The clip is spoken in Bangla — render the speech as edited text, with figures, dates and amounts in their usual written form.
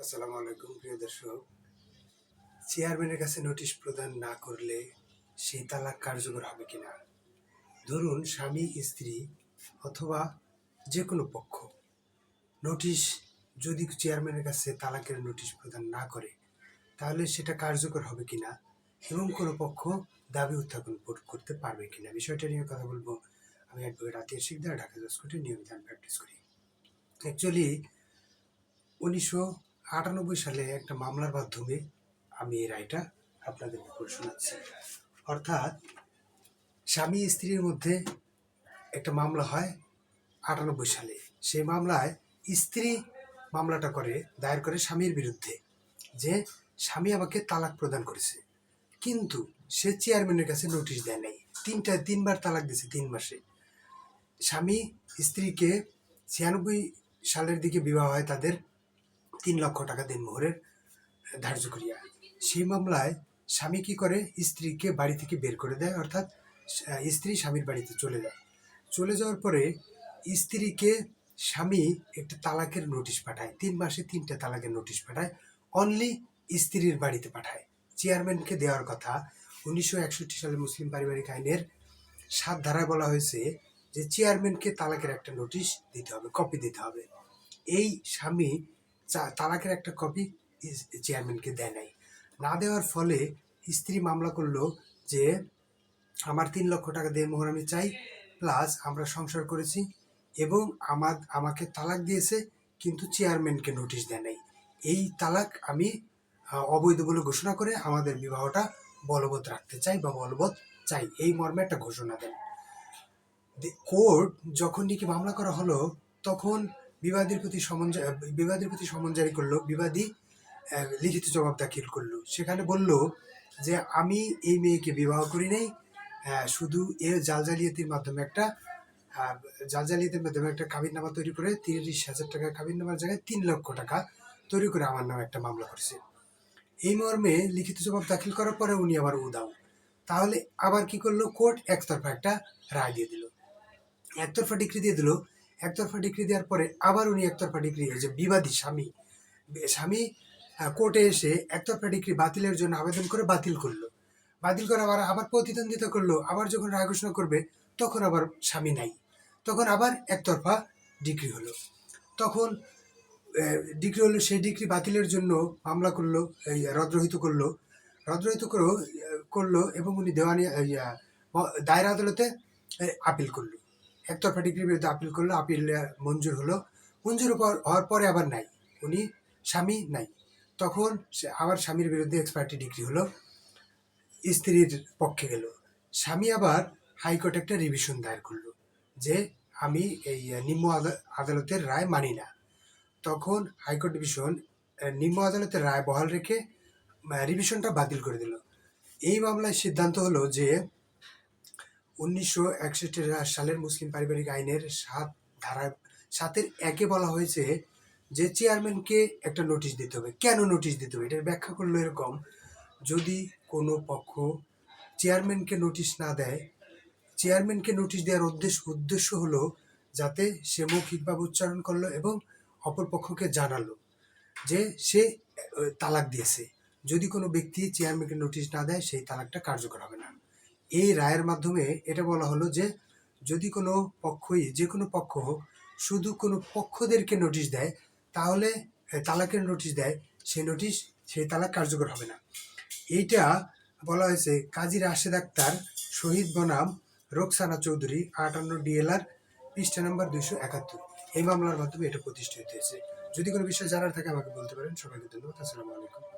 আসসালামু আলাইকুম প্রিয় দর্শক। চেয়ারম্যানের কাছে নোটিশ প্রদান না করলে সেই তালাক কার্যকর হবে কিনা? ধরুন স্বামী স্ত্রী অথবা যে কোনো পক্ষ নোটিশ যদি চেয়ারম্যানের কাছে তালাকের নোটিশ প্রদান না করে তাহলে সেটা কার্যকর হবে কিনা এবং কোনো পক্ষ দাবি উত্থাপন করতে পারবে কিনা, বিষয়টা নিয়ে কথা বলবো। আমি অ্যাডভোকেট আতিয়ার শিকদার, ঢাকা জজ কোর্টে নিয়মিত প্র্যাকটিস করি। অ্যাকচুয়ালি 1998 সালে একটা মামলার মাধ্যমে আমি এই রায়টা আপনাদের উপর শোনাচ্ছি। অর্থাৎ স্বামী স্ত্রীর মধ্যে একটা মামলা হয় 98 সালে। সেই মামলায় স্ত্রী মামলাটা দায়ের করে স্বামীর বিরুদ্ধে, যে স্বামী আমাকে তালাক প্রদান করেছে, কিন্তু সে চেয়ারম্যানের কাছে নোটিশ দেয় নাই। তিনবার তালাক দিয়েছে 3 মাসে। স্বামী স্ত্রীকে 96 সালের দিকে বিবাহ হয়, তাদের 3 লক্ষ টাকা দিনমোহরের ধার্য করিয়া। সেই মামলায় স্বামী কি করে, স্ত্রীকে বাড়ি থেকে বের করে দেয়, অর্থাৎ স্ত্রী স্বামীর বাড়িতে চলে যায়। চলে যাওয়ার পরে স্ত্রীকে স্বামী একটা তালাকের নোটিশ পাঠায়, 3 মাসে 3টা তালাকের নোটিশ পাঠায়, অনলি স্ত্রীর বাড়িতে পাঠায়। চেয়ারম্যানকে দেওয়ার কথা। 1961 সালে মুসলিম পারিবারিক আইনের 7 ধারায় বলা হয়েছে যে চেয়ারম্যানকে তালাকের একটা নোটিশ দিতে হবে, কপি দিতে হবে। এই স্বামী তালাকের একটা কপি চেয়ারম্যানকে দেয় নাই। না দেওয়ার ফলে স্ত্রী মামলা করলো যে আমার 3 লক্ষ টাকা দেনমোহর আমি চাই, প্লাস আমরা সংসার করেছি এবং আমাকে তালাক দিয়েছে, কিন্তু চেয়ারম্যানকে নোটিশ দেয় নাই। এই তালাক আমি অবৈধ বলে ঘোষণা করে আমাদের বিবাহটা বলবৎ রাখতে চাই বা বলবৎ চাই, এই মর্মে একটা ঘোষণা দেন। কোর্ট যখন নাকি মামলা করা হলো তখন বিবাদীর প্রতি সমন জারি করলো। বিবাদী লিখিত জবাব দাখিল করলো। সেখানে বলল যে আমি এই মেয়েকে বিবাহ করি নাই, শুধু এর জালজালিয়াতির মাধ্যমে একটা কাবিননামা তৈরি করে 30,000 টাকা কাবিননামার জায়গায় 3 লক্ষ টাকা তৈরি করে আমার নামে একটা মামলা করছে। এই মর্মে লিখিত জবাব দাখিল করার পরে উনি আবার উদাও। তাহলে আবার কি করলো, কোর্ট একতরফা একটা রায় দিয়ে দিল, একতরফা ডিগ্রি দিয়ে দিল। একতরফা ডিগ্রি দেওয়ার পরে আবার উনি একতরফা ডিগ্রি, যে বিবাদী স্বামী কোর্টে এসে একতরফা ডিগ্রি বাতিলের জন্য আবেদন করে বাতিল করলো। বাতিল করে আবার প্রতিদ্বন্দ্বিতা করলো। আবার যখন রায় ঘোষণা করবে তখন আবার স্বামী নাই, তখন আবার একতরফা ডিগ্রি হলো। তখন ডিগ্রি হলো, সেই ডিগ্রি বাতিলের জন্য মামলা করলো, রদ্রহিত করলো এবং উনি দেওয়ানি দায়রা আদালতে আপিল করলো। একতরফা ডিগ্রির বিরুদ্ধে আপিল করলো, আপিল মঞ্জুর হলো। মঞ্জুর হওয়ার পরে আবার নাই, উনি স্বামী নাই। তখন আবার স্বামীর বিরুদ্ধে এক্সপার্টি ডিগ্রি হলো, স্ত্রীর পক্ষে গেল। স্বামী আবার হাইকোর্টে একটা রিভিশন দায়ের করলো যে আমি এই নিম্ন আদালতের রায় মানি না। তখন হাইকোর্ট ডিভিশন নিম্ন আদালতের রায় বহাল রেখে রিভিশনটা বাতিল করে দিল। এই মামলায় সিদ্ধান্ত হলো যে 1961 সালের মুসলিম পারিবারিক আইনের 7 একে বলা হয়েছে যে চেয়ারম্যানকে একটা নোটিশ দিতে হবে। কেন নোটিশ দিতে হবে এটার ব্যাখ্যা করলো এরকম: যদি কোনো পক্ষ চেয়ারম্যানকে নোটিশ না দেয়, চেয়ারম্যানকে নোটিশ দেওয়ার উদ্দেশ্য হলো যাতে সে মৌখিকভাবে উচ্চারণ করলো এবং অপর পক্ষকে জানালো যে সে তালাক দিয়েছে। যদি কোনো ব্যক্তি চেয়ারম্যানকে নোটিশ না দেয় সেই তালাকটা কার্যকর হবে না। এই রায়ের মাধ্যমে এটা বলা হলো যে যদি কোনো পক্ষই, যে কোনো পক্ষ শুধু কোনো পক্ষদেরকে নোটিশ দেয়, তাহলে তালাকের নোটিশ দেয়, সেই তালাক কার্যকর হবে না। এইটা বলা হয়েছে কাজী রাশেদ আক্তার, শহীদ বনাম রোকসানা চৌধুরী, 58 DLR, পৃষ্ঠা নম্বর 271। এই মামলার মাধ্যমে এটা প্রতিষ্ঠিত হয়েছে। যদি কোনো বিষয় জানার থাকে আমাকে বলতে পারেন। সবাইকে ধন্যবাদ। আসসালামু আলাইকুম।